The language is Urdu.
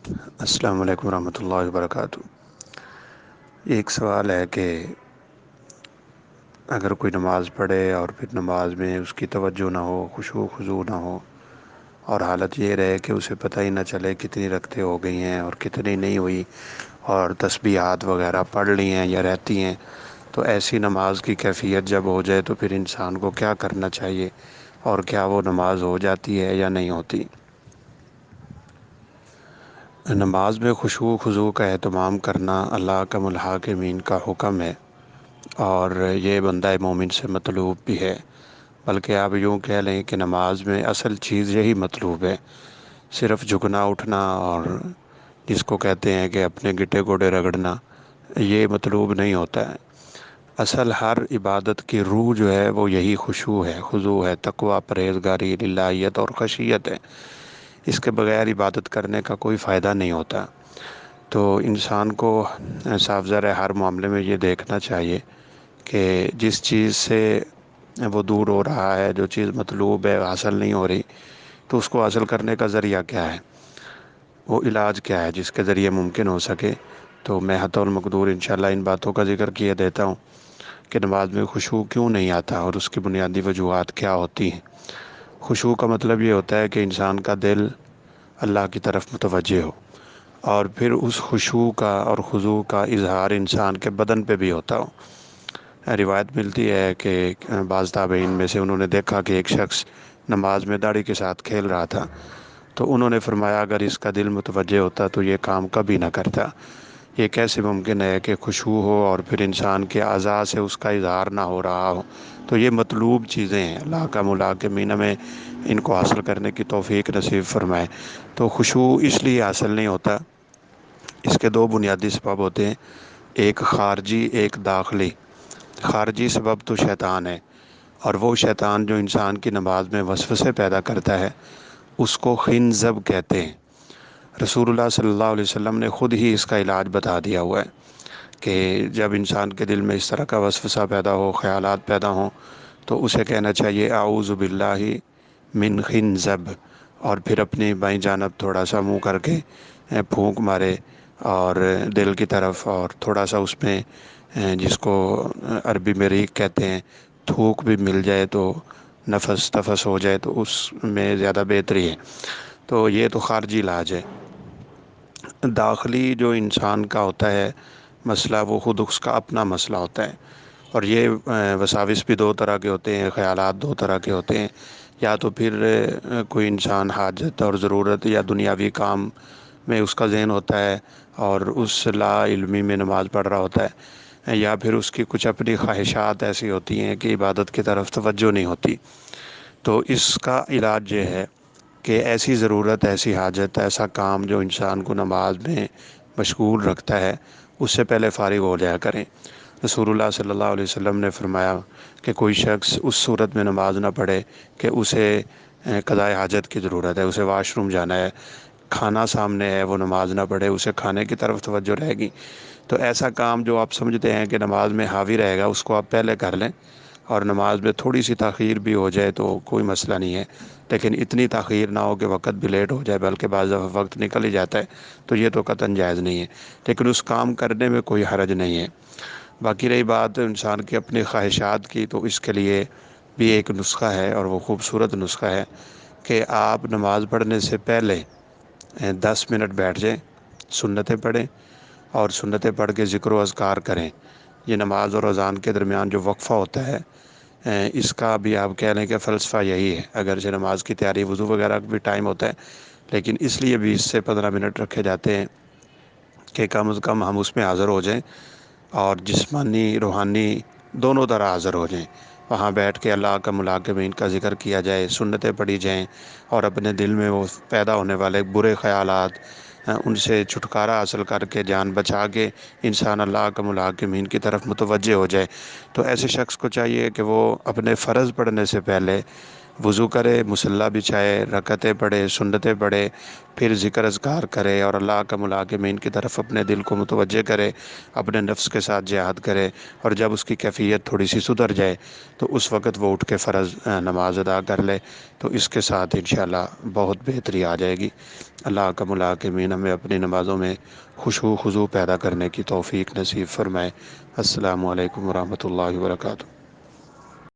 السلام علیکم ورحمۃ اللہ وبرکاتہ۔ ایک سوال ہے کہ اگر کوئی نماز پڑھے اور پھر نماز میں اس کی توجہ نہ ہو، خشوع و خضوع نہ ہو، اور حالت یہ رہے کہ اسے پتہ ہی نہ چلے کتنی رکعتیں ہو گئی ہیں اور کتنی نہیں ہوئی، اور تسبیحات وغیرہ پڑھ لی ہیں یا رہتی ہیں، تو ایسی نماز کی کیفیت جب ہو جائے تو پھر انسان کو کیا کرنا چاہیے، اور کیا وہ نماز ہو جاتی ہے یا نہیں ہوتی؟ نماز میں خشوع و خضوع کا اہتمام کرنا اللہ کا الحاکمین کا حکم ہے، اور یہ بندہ مومن سے مطلوب بھی ہے۔ بلکہ آپ یوں کہہ لیں کہ نماز میں اصل چیز یہی مطلوب ہے، صرف جھکنا اٹھنا اور جس کو کہتے ہیں کہ اپنے گٹے گوڑے رگڑنا، یہ مطلوب نہیں ہوتا ہے۔ اصل ہر عبادت کی روح جو ہے وہ یہی خشوع ہے، خضوع ہے، تقوی، پرہیزگاری، للہیت اور خشیت ہے۔ اس کے بغیر عبادت کرنے کا کوئی فائدہ نہیں ہوتا۔ تو انسان کو صاف ظاہر ہے ہر معاملے میں یہ دیکھنا چاہیے کہ جس چیز سے وہ دور ہو رہا ہے، جو چیز مطلوب ہے حاصل نہیں ہو رہی، تو اس کو حاصل کرنے کا ذریعہ کیا ہے، وہ علاج کیا ہے جس کے ذریعے ممکن ہو سکے۔ تو میں حتی المقدور انشاءاللہ ان باتوں کا ذکر کیے دیتا ہوں کہ نماز میں خشوع کیوں نہیں آتا اور اس کی بنیادی وجوہات کیا ہوتی ہیں۔ خشوع کا مطلب یہ ہوتا ہے کہ انسان کا دل اللہ کی طرف متوجہ ہو، اور پھر اس خشوع کا اور خضوع کا اظہار انسان کے بدن پہ بھی ہوتا ہو۔ روایت ملتی ہے کہ بعض تابعین میں سے انہوں نے دیکھا کہ ایک شخص نماز میں داڑھی کے ساتھ کھیل رہا تھا، تو انہوں نے فرمایا اگر اس کا دل متوجہ ہوتا تو یہ کام کبھی نہ کرتا۔ یہ کیسے ممکن ہے کہ خشوع ہو اور پھر انسان کے اعضاء سے اس کا اظہار نہ ہو رہا ہو؟ تو یہ مطلوب چیزیں ہیں، اللہ کا الحاکمین میں ان کو حاصل کرنے کی توفیق نصیب فرمائے۔ تو خشوع اس لیے حاصل نہیں ہوتا، اس کے دو بنیادی سبب ہوتے ہیں، ایک خارجی، ایک داخلی۔ خارجی سبب تو شیطان ہے، اور وہ شیطان جو انسان کی نماز میں وسوسے پیدا کرتا ہے اس کو خنزب کہتے ہیں۔ رسول اللہ صلی اللہ علیہ وسلم نے خود ہی اس کا علاج بتا دیا ہوا ہے کہ جب انسان کے دل میں اس طرح کا وسوسہ پیدا ہو، خیالات پیدا ہوں، تو اسے کہنا چاہیے اعوذ باللہ من خنزب، اور پھر اپنی بائیں جانب تھوڑا سا منہ کر کے پھونک مارے اور دل کی طرف، اور تھوڑا سا اس میں جس کو عربی میں ریق کہتے ہیں، تھوک بھی مل جائے تو نفس تفس ہو جائے تو اس میں زیادہ بہتری ہے۔ تو یہ تو خارجی علاج ہے۔ داخلی جو انسان کا ہوتا ہے مسئلہ، وہ خود اس کا اپنا مسئلہ ہوتا ہے، اور یہ وساوس بھی دو طرح کے ہوتے ہیں، خیالات دو طرح کے ہوتے ہیں۔ یا تو پھر کوئی انسان حاجت اور ضرورت یا دنیاوی کام میں اس کا ذہن ہوتا ہے اور اس لا علمی میں نماز پڑھ رہا ہوتا ہے، یا پھر اس کی کچھ اپنی خواہشات ایسی ہوتی ہیں کہ عبادت کی طرف توجہ نہیں ہوتی۔ تو اس کا علاج یہ ہے کہ ایسی ضرورت، ایسی حاجت، ایسا کام جو انسان کو نماز میں مشغول رکھتا ہے، اس سے پہلے فارغ ہو جایا کریں۔ رسول اللہ صلی اللہ علیہ وسلم نے فرمایا کہ کوئی شخص اس صورت میں نماز نہ پڑھے کہ اسے قضاء حاجت کی ضرورت ہے، اسے واش روم جانا ہے، کھانا سامنے ہے، وہ نماز نہ پڑھے، اسے کھانے کی طرف توجہ رہے گی۔ تو ایسا کام جو آپ سمجھتے ہیں کہ نماز میں حاوی رہے گا، اس کو آپ پہلے کر لیں، اور نماز میں تھوڑی سی تاخیر بھی ہو جائے تو کوئی مسئلہ نہیں ہے، لیکن اتنی تاخیر نہ ہو کہ وقت بھی لیٹ ہو جائے، بلکہ بعض دفعہ وقت نکل ہی جاتا ہے، تو یہ تو قطعاً جائز نہیں ہے، لیکن اس کام کرنے میں کوئی حرج نہیں ہے۔ باقی رہی بات انسان کی اپنی خواہشات کی، تو اس کے لیے بھی ایک نسخہ ہے، اور وہ خوبصورت نسخہ ہے کہ آپ نماز پڑھنے سے پہلے 10 منٹ بیٹھ جائیں، سنتیں پڑھیں، اور سنتیں پڑھ کے ذکر و اذکار کریں۔ یہ نماز اور اذان کے درمیان جو وقفہ ہوتا ہے، اس کا بھی آپ کہہ لیں کہ فلسفہ یہی ہے، اگرچہ نماز کی تیاری، وضو وغیرہ کا بھی ٹائم ہوتا ہے، لیکن اس لیے 20 سے 15 منٹ رکھے جاتے ہیں کہ کم از کم ہم اس میں حاضر ہو جائیں، اور جسمانی روحانی دونوں طرح حاضر ہو جائیں۔ وہاں بیٹھ کے اللہ کا الحاکمین کا ذکر کیا جائے، سنتیں پڑھی جائیں، اور اپنے دل میں وہ پیدا ہونے والے برے خیالات، ان سے چھٹکارا حاصل کر کے جان بچا کے انسان اللہ کا الحاکمین کی طرف متوجہ ہو جائے۔ تو ایسے شخص کو چاہیے کہ وہ اپنے فرض پڑھنے سے پہلے وضو کرے، مصلی بچھائے، رکعتیں پڑھے، سنتیں پڑھے، پھر ذکر اذکار کرے اور اللہ کا ملاقمین کی طرف اپنے دل کو متوجہ کرے، اپنے نفس کے ساتھ جہاد کرے، اور جب اس کی کیفیت تھوڑی سی سدھر جائے تو اس وقت وہ اٹھ کے فرض نماز ادا کر لے، تو اس کے ساتھ انشاءاللہ بہت بہتری آ جائے گی۔ اللہ کا ملاقمین ہمیں اپنی نمازوں میں خشوع و خضوع پیدا کرنے کی توفیق نصیب فرمائے۔ السلام علیکم ورحمۃ اللہ وبرکاتہ۔